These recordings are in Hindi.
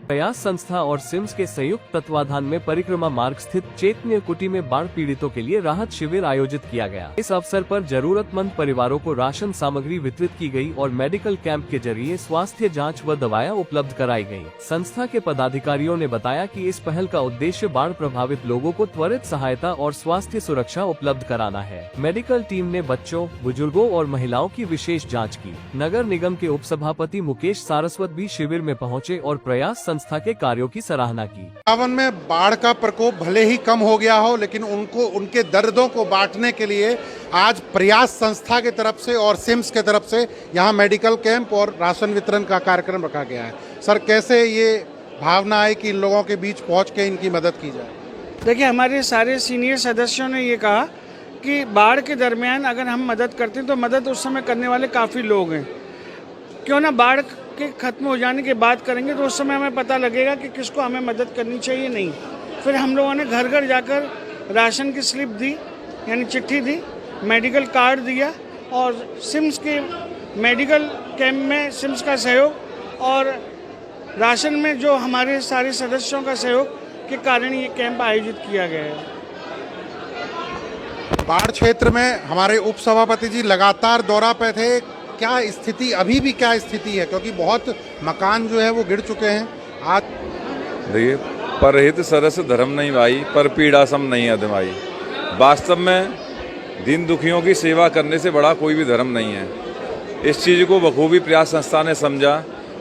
प्रयास संस्था और सिम्स के संयुक्त तत्वाधान में परिक्रमा मार्ग स्थित चैतन्य कुटी में बाढ़ पीड़ितों के लिए राहत शिविर आयोजित किया गया। इस अवसर पर जरूरतमंद परिवारों को राशन सामग्री वितरित की गई और मेडिकल कैंप के जरिए स्वास्थ्य जांच व दवाएं उपलब्ध कराई गयी। संस्था के पदाधिकारियों ने बताया कि इस पहल का उद्देश्य बाढ़ प्रभावित लोगों को त्वरित सहायता और स्वास्थ्य सुरक्षा उपलब्ध कराना है। मेडिकल टीम ने बच्चों, बुजुर्गों और महिलाओं की विशेष जाँच की। नगर निगम के उप सभापति मुकेश सारस्वत भी शिविर में पहुँचे और प्रयास संस्था के कार्यों की सराहना की। सावन में बाढ़ का प्रकोप भले ही कम हो गया हो, लेकिन उनके दर्दों को बांटने के लिए आज प्रयास संस्था की तरफ से और सिम्स के तरफ से यहाँ मेडिकल कैंप और राशन वितरण का कार्यक्रम रखा गया है। सर, कैसे ये भावना है कि इन लोगों के बीच पहुँच के इनकी मदद की जाए? देखिए, हमारे सारे सीनियर सदस्यों ने ये कहा कि बाढ़ के दरमियान अगर हम मदद करते हैं तो मदद उस समय करने वाले काफ़ी लोग हैं। क्यों ना बाढ़ के ख़त्म हो जाने के बाद करेंगे, तो उस समय हमें पता लगेगा कि किसको हमें मदद करनी चाहिए नहीं। फिर हम लोगों ने घर घर जाकर राशन की स्लिप दी, यानी चिट्ठी दी, मेडिकल कार्ड दिया और सिम्स के मेडिकल कैंप में सिम्स का सहयोग और राशन में जो हमारे सारे सदस्यों का सहयोग के कारण ये कैंप आयोजित किया गया है। बाढ़ क्षेत्र में हमारे उप सभापति जी लगातार दौरा पे थे। क्या स्थिति, अभी भी क्या स्थिति है? क्योंकि बहुत मकान जो है वो गिर चुके हैं। आज देखिए, परहित सरस धर्म नहीं भाई, पर पीड़ा सम नहीं अधमाई। वास्तव में दीन दुखियों की सेवा करने से बड़ा कोई भी धर्म नहीं है। इस चीज़ को बखूबी प्रयास संस्था ने समझा,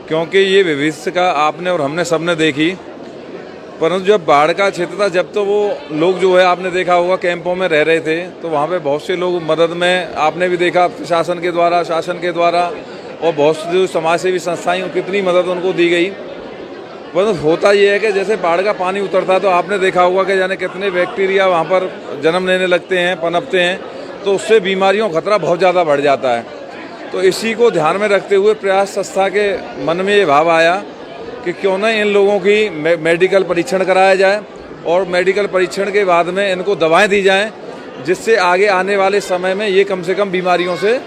क्योंकि ये भविष्य का आपने और हमने सबने देखी। परंतु जब बाढ़ का क्षेत्र था, जब तो वो लोग जो है आपने देखा होगा कैंपों में रह रहे थे, तो वहाँ पे बहुत से लोग मदद में आपने भी देखा प्रशासन के द्वारा, शासन के द्वारा और बहुत से जो समाज सेवी संस्थाएं, कितनी मदद उनको दी गई। परंतु होता ये है कि जैसे बाढ़ का पानी उतरता तो आपने देखा होगा कि जाने कितने बैक्टीरिया वहाँ पर जन्म लेने लगते हैं, पनपते हैं, तो उससे बीमारियों का खतरा बहुत ज़्यादा बढ़ जाता है। तो इसी को ध्यान में रखते हुए प्रयास संस्था के मन में ये भाव आया कि क्यों ना इन लोगों की मेडिकल परीक्षण कराया जाए और मेडिकल परीक्षण के बाद में इनको दवाएं दी जाएं, जिससे आगे आने वाले समय में ये कम से कम बीमारियों से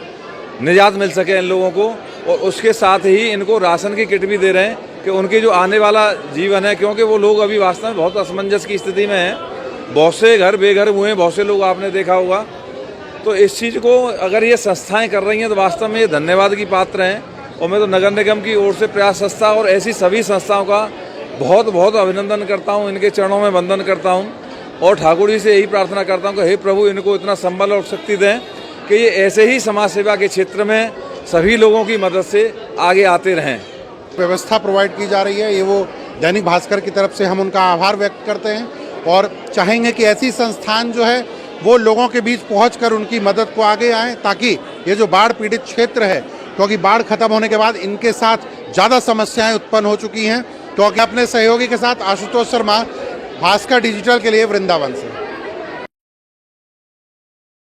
निजात मिल सके इन लोगों को। और उसके साथ ही इनको राशन की किट भी दे रहे हैं कि उनके जो आने वाला जीवन है, क्योंकि वो लोग अभी वास्तव में बहुत असमंजस की स्थिति में हैं। बहुत से घर बेघर हुए हैं, बहुत से लोग आपने देखा होगा। तो इस चीज़ को अगर ये संस्थाएँ कर रही हैं तो वास्तव में ये धन्यवाद की पात्र हैं। और मैं तो नगर निगम की ओर से प्रयास संस्था और ऐसी सभी संस्थाओं का बहुत बहुत अभिनंदन करता हूं, इनके चरणों में वंदन करता हूं और ठाकुर जी से यही प्रार्थना करता हूं कि हे प्रभु, इनको इतना संबल और शक्ति दें कि ये ऐसे ही समाज सेवा के क्षेत्र में सभी लोगों की मदद से आगे आते रहें। व्यवस्था प्रोवाइड की जा रही है, ये वो दैनिक भास्कर की तरफ से हम उनका आभार व्यक्त करते हैं और चाहेंगे कि ऐसी संस्थान जो है वो लोगों के बीच पहुँच उनकी मदद को आगे आएँ, ताकि ये जो बाढ़ पीड़ित क्षेत्र है, क्योंकि बाढ़ खत्म होने के बाद इनके साथ ज़्यादा समस्याएं उत्पन्न हो चुकी हैं। क्योंकि अपने सहयोगी के साथ आशुतोष शर्मा, भास्कर डिजिटल के लिए, वृंदावन से।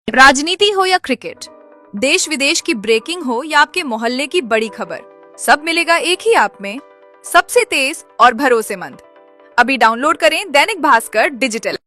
राजनीति हो या क्रिकेट, देश विदेश की ब्रेकिंग हो या आपके मोहल्ले की बड़ी खबर, सब मिलेगा एक ही ऐप में, सबसे तेज और भरोसेमंद। अभी डाउनलोड करें दैनिक भास्कर डिजिटल।